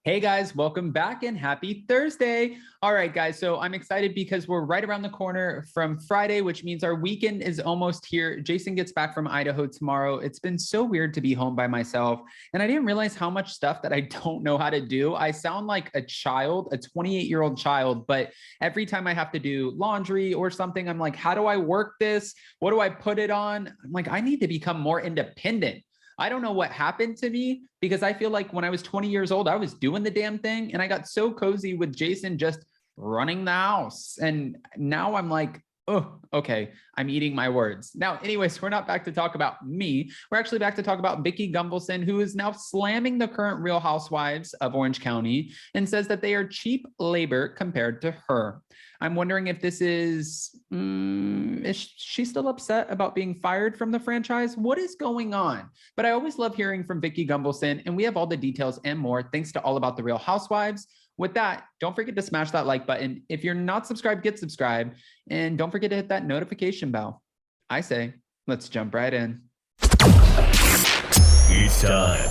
Hey guys, welcome back and happy Thursday. All right, guys, so I'm excited because we're right around the corner from Friday, which means our weekend is almost here. Jason gets back from Idaho tomorrow. It's been so weird to be home by myself, and I didn't realize how much stuff that I don't know how to do. I sound like a child, a 28-year-old child, but every time I have to do laundry or something, I'm like, how do I work this? What do I put it on? I'm like, I need to become more independent. I don't know what happened to me because I feel like when I was 20 years old, I was doing the damn thing and I got so cozy with Jason just running the house. And now I'm like, oh, okay, I'm eating my words. Now, anyways, we're not back to talk about me. We're actually back to talk about Vicki Gunvalson, who is now slamming the current Real Housewives of Orange County and says that they are cheap labor compared to her. I'm wondering if this is she still upset about being fired from the franchise? What is going on? But I always love hearing from Vicki Gunvalson, and we have all the details and more thanks to All About the Real Housewives. With that, don't forget to smash that like button. If you're not subscribed, get subscribed. And don't forget to hit that notification bell. I say, let's jump right in. It's time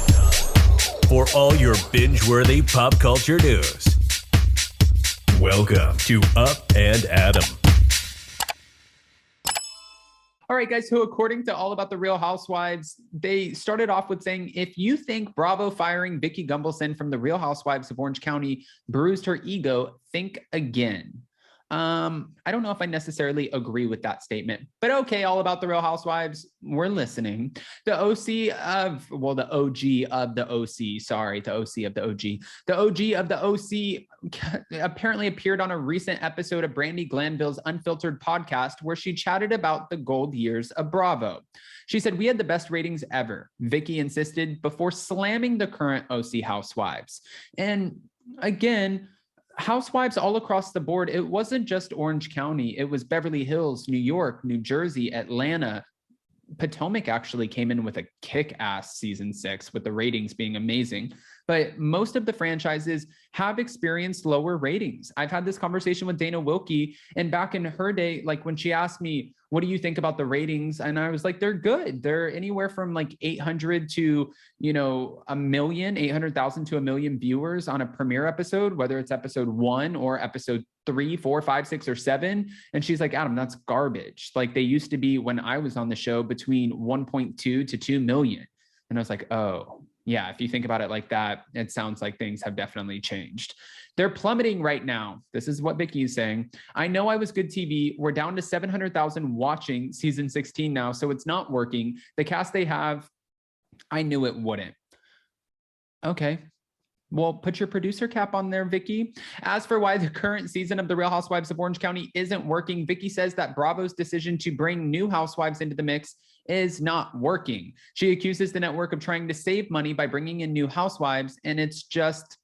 for all your binge-worthy pop culture news. Welcome to Up and Adam. All right, guys, so according to All About the Real Housewives, they started off with saying, if you think Bravo firing Vicki Gunvalson from the Real Housewives of Orange County bruised her ego, think again. I don't know if I necessarily agree with that statement, but okay, All About the Real Housewives, we're listening. The OC of, well, the OG of the OC, sorry, the OC of the OG. The OG of the OC apparently appeared on a recent episode of Brandi Glanville's Unfiltered podcast where she chatted about the gold years of Bravo. She said, we had the best ratings ever, Vicki insisted before slamming the current OC housewives. And again, housewives all across the board. It wasn't just Orange County. It was Beverly Hills, New York, New Jersey, Atlanta. Potomac actually came in with a kick-ass season 6 with the ratings being amazing. But most of the franchises have experienced lower ratings. I've had this conversation with Dana Wilkie, and back in her day, like when she asked me, what do you think about the ratings? And I was like, they're good. They're anywhere from like 800 to, a million, 800,000 to a million viewers on a premiere episode, whether it's episode 1 or episode 3, 4, 5, 6, or 7. And she's like, Adam, that's garbage. Like they used to be when I was on the show between 1.2 to 2 million. And I was like, oh, yeah, if you think about it like that, it sounds like things have definitely changed. They're plummeting right now. This is what Vicki is saying. I know I was good TV. We're down to 700,000 watching season 16 now, so it's not working. The cast they have, I knew it wouldn't. Okay. Well, put your producer cap on there, Vicki. As for why the current season of The Real Housewives of Orange County isn't working, Vicki says that Bravo's decision to bring new housewives into the mix is not working. She accuses the network of trying to save money by bringing in new housewives, and it's just,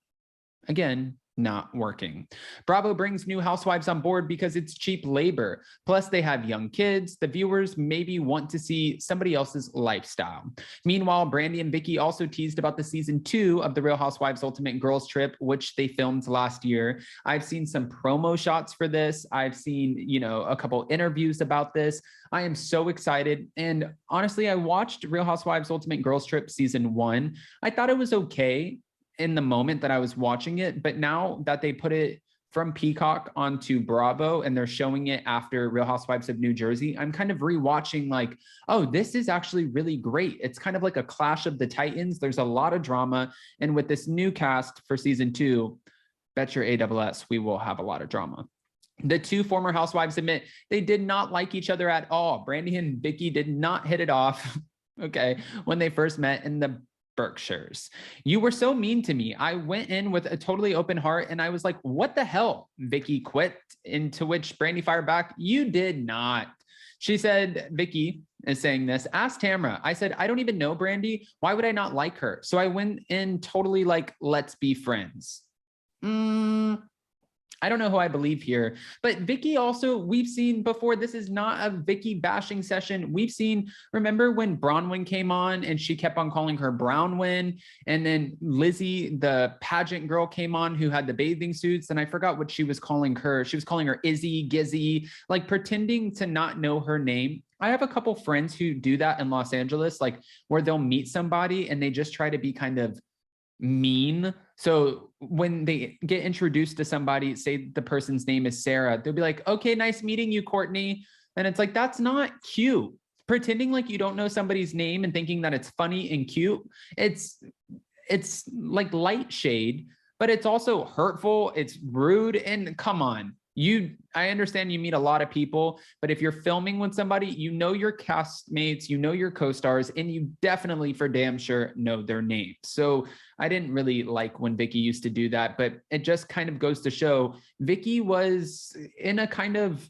again, not working. Bravo brings new housewives on board because it's cheap labor. Plus, they have young kids. The viewers maybe want to see somebody else's lifestyle. Meanwhile, Brandi and Vicki also teased about the season 2 of The Real Housewives Ultimate Girls Trip, which they filmed last year. I've seen some promo shots for this. I've seen, a couple interviews about this. I am so excited. And honestly, I watched Real Housewives Ultimate Girls Trip season 1. I thought it was okay in the moment that I was watching it, but now that they put it from Peacock onto Bravo and they're showing it after Real Housewives of New Jersey, I'm kind of rewatching like, oh, this is actually really great. It's kind of like a clash of the Titans. There's a lot of drama. And with this new cast for season 2, bet your AWS, we will have a lot of drama. The two former housewives admit they did not like each other at all. Brandi and Vicki did not hit it off, okay, when they first met in the Berkshires. You were so mean to me. I went in with a totally open heart and I was like, what the hell? Vicki quit, into which Brandi fired back, you did not. She said, Vicki is saying this, ask Tamra. I said, I don't even know Brandi. Why would I not like her? So I went in totally like, let's be friends. I don't know who I believe here, but Vicki also, we've seen before, this is not a Vicki bashing session. We've seen, remember when Bronwyn came on and she kept on calling her Brownwyn, and then Lizzie, the pageant girl, came on who had the bathing suits, and I forgot what she was calling her. She was calling her Izzy, Gizzy, like pretending to not know her name. I have a couple friends who do that in Los Angeles, like where they'll meet somebody and they just try to be kind of mean. So when they get introduced to somebody, say the person's name is Sarah, they'll be like, okay, nice meeting you, Courtney. And it's like, that's not cute. Pretending like you don't know somebody's name and thinking that it's funny and cute. It's like light shade, but it's also hurtful. It's rude. And come on, I understand you meet a lot of people, but if you're filming with somebody, you know your castmates, you know your co-stars, and you definitely for damn sure know their names. So I didn't really like when Vicki used to do that, but it just kind of goes to show Vicki was in a kind of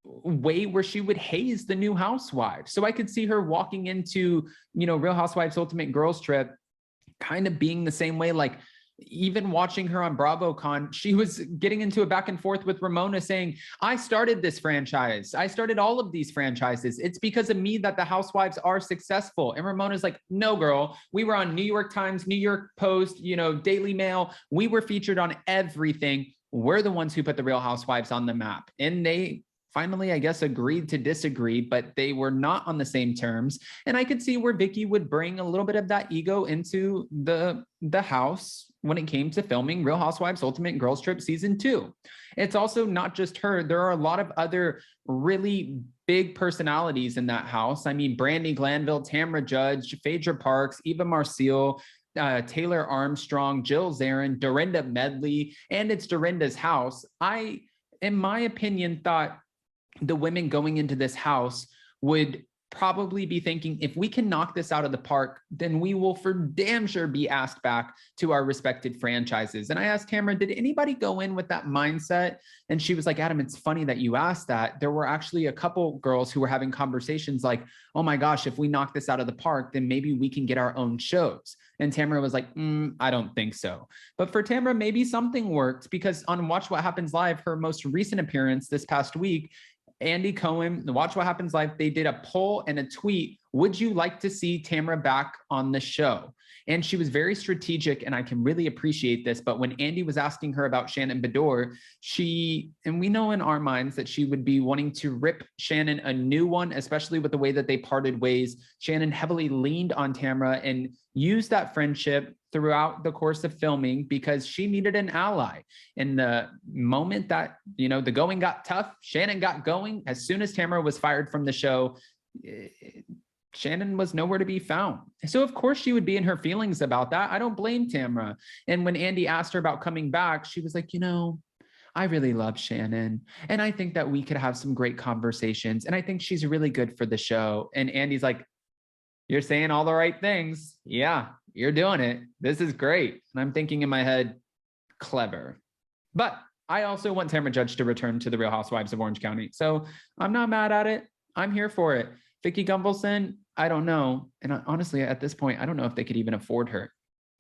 way where she would haze the new housewives. So I could see her walking into, Real Housewives Ultimate Girls Trip kind of being the same way. Like, even watching her on BravoCon, she was getting into a back and forth with Ramona saying, I started this franchise. I started all of these franchises. It's because of me that the housewives are successful. And Ramona's like, no, girl, we were on New York Times, New York Post, Daily Mail. We were featured on everything. We're the ones who put the Real Housewives on the map. And they finally, I guess, agreed to disagree, but they were not on the same terms. And I could see where Vicki would bring a little bit of that ego into the house when it came to filming Real Housewives Ultimate Girls Trip Season 2. It's also not just her. There are a lot of other really big personalities in that house. I mean, Brandi, Glanville, Tamra Judge, Phaedra Parks, Eva Marcille, Taylor Armstrong, Jill Zarin, Dorinda Medley, and it's Dorinda's house. I, in my opinion, thought the women going into this house would probably be thinking, if we can knock this out of the park, then we will for damn sure be asked back to our respected franchises. And I asked Tamra, did anybody go in with that mindset? And she was like, Adam, it's funny that you asked that. There were actually a couple girls who were having conversations like, oh my gosh, if we knock this out of the park, then maybe we can get our own shows. And Tamra was like, I don't think so. But for Tamra, maybe something worked, because on Watch What Happens Live, her most recent appearance this past week, Andy Cohen, the Watch What Happens Live, they did a poll and a tweet. Would you like to see Tamra back on the show? And she was very strategic, and I can really appreciate this. But when Andy was asking her about Shannon Bedore, and we know in our minds that she would be wanting to rip Shannon a new one, especially with the way that they parted ways. Shannon heavily leaned on Tamra and used that friendship throughout the course of filming because she needed an ally. In the moment that, the going got tough, Shannon got going. As soon as Tamra was fired from the show, Shannon was nowhere to be found. So of course she would be in her feelings about that. I don't blame Tamra. And when Andy asked her about coming back, she was like, I really love Shannon. And I think that we could have some great conversations. And I think she's really good for the show. And Andy's like, you're saying all the right things. Yeah, you're doing it. This is great. And I'm thinking in my head, clever. But I also want Tamra Judge to return to the Real Housewives of Orange County. So I'm not mad at it. I'm here for it. Vicki Gunvalson, I don't know. And honestly, at this point, I don't know if they could even afford her.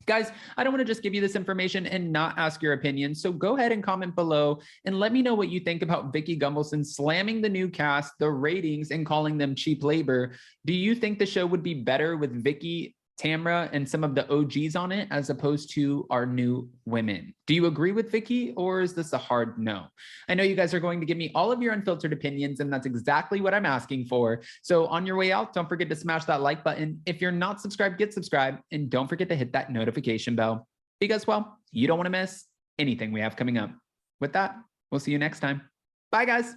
Guys, I don't want to just give you this information and not ask your opinion. So go ahead and comment below and let me know what you think about Vicki Gunvalson slamming the new cast, the ratings, and calling them cheap labor. Do you think the show would be better with Vicki, Tamra, and some of the OGs on it as opposed to our new women? Do you agree with Vicki, or is this a hard no? I know you guys are going to give me all of your unfiltered opinions, and that's exactly what I'm asking for. So on your way out, don't forget to smash that like button. If you're not subscribed, get subscribed, and don't forget to hit that notification bell because, well, you don't want to miss anything we have coming up. With that, we'll see you next time. Bye, guys.